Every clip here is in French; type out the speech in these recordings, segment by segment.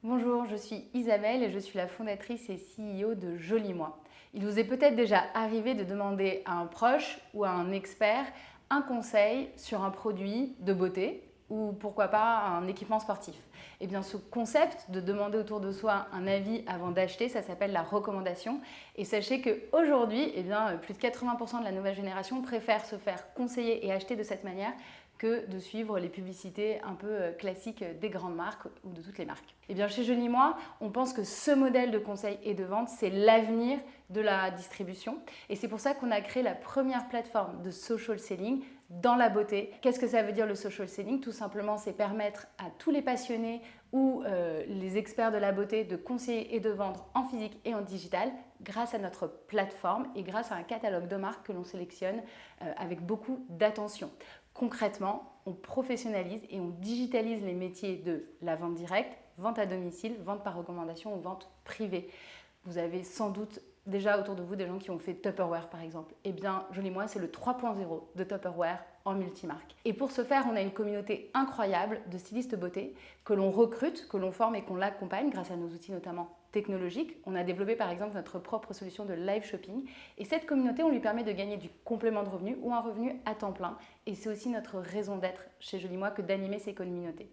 Bonjour, je suis Isabelle et je suis la fondatrice et CEO de Joli Moi. Il vous est peut-être déjà arrivé de demander à un proche ou à un expert un conseil sur un produit de beauté ou pourquoi pas un équipement sportif. Eh bien, ce concept de demander autour de soi un avis avant d'acheter, ça s'appelle la recommandation. Et sachez qu'aujourd'hui, plus de 80% de la nouvelle génération préfère se faire conseiller et acheter de cette manière que de suivre les publicités un peu classiques des grandes marques ou de toutes les marques. Et bien chez Joli Moi, on pense que ce modèle de conseil et de vente, c'est l'avenir de la distribution. Et c'est pour ça qu'on a créé la première plateforme de social selling dans la beauté. Qu'est-ce que ça veut dire le social selling? Tout simplement, c'est permettre à tous les passionnés ou les experts de la beauté de conseiller et de vendre en physique et en digital grâce à notre plateforme et grâce à un catalogue de marques que l'on sélectionne avec beaucoup d'attention. Concrètement, on professionnalise et on digitalise les métiers de la vente directe, vente à domicile, vente par recommandation ou vente privée. Vous avez sans doute déjà autour de vous des gens qui ont fait Tupperware par exemple. Eh bien, Joli Moi, c'est le 3.0 de Tupperware en multimarque. Et pour ce faire, on a une communauté incroyable de stylistes beauté que l'on recrute, que l'on forme et qu'on l'accompagne grâce à nos outils notamment technologiques. On a développé par exemple notre propre solution de live shopping et cette communauté, on lui permet de gagner du complément de revenu ou un revenu à temps plein. Et c'est aussi notre raison d'être chez Joli Moi que d'animer ces communautés.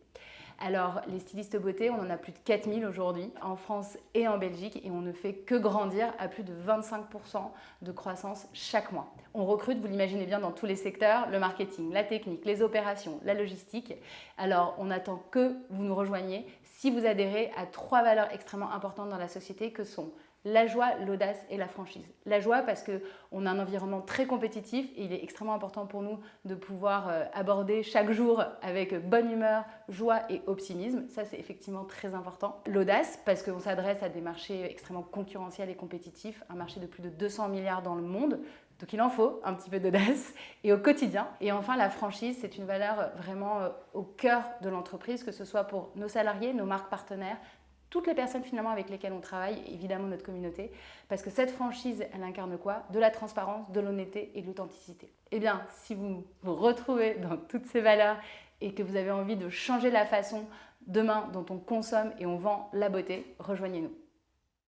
Alors, les stylistes beauté, on en a plus de 4000 aujourd'hui en France et en Belgique et on ne fait que grandir à plus de 25% de croissance chaque mois. On recrute, vous l'imaginez bien, dans tous les secteurs, le marketing, la technique, les opérations, la logistique. Alors, on attend que vous nous rejoigniez si vous adhérez à 3 valeurs extrêmement importantes dans la société que sont la joie, l'audace et la franchise. La joie parce qu'on a un environnement très compétitif et il est extrêmement important pour nous de pouvoir aborder chaque jour avec bonne humeur, joie et optimisme. Ça, c'est effectivement très important. L'audace parce qu'on s'adresse à des marchés extrêmement concurrentiels et compétitifs, un marché de plus de 200 milliards dans le monde. Donc il en faut un petit peu d'audace et au quotidien. Et enfin, la franchise, c'est une valeur vraiment au cœur de l'entreprise, que ce soit pour nos salariés, nos marques partenaires, toutes les personnes finalement avec lesquelles on travaille, évidemment notre communauté, parce que cette franchise, elle incarne quoi? De la transparence, de l'honnêteté et de l'authenticité. Eh bien, si vous vous retrouvez dans toutes ces valeurs et que vous avez envie de changer la façon demain dont on consomme et on vend la beauté, rejoignez-nous.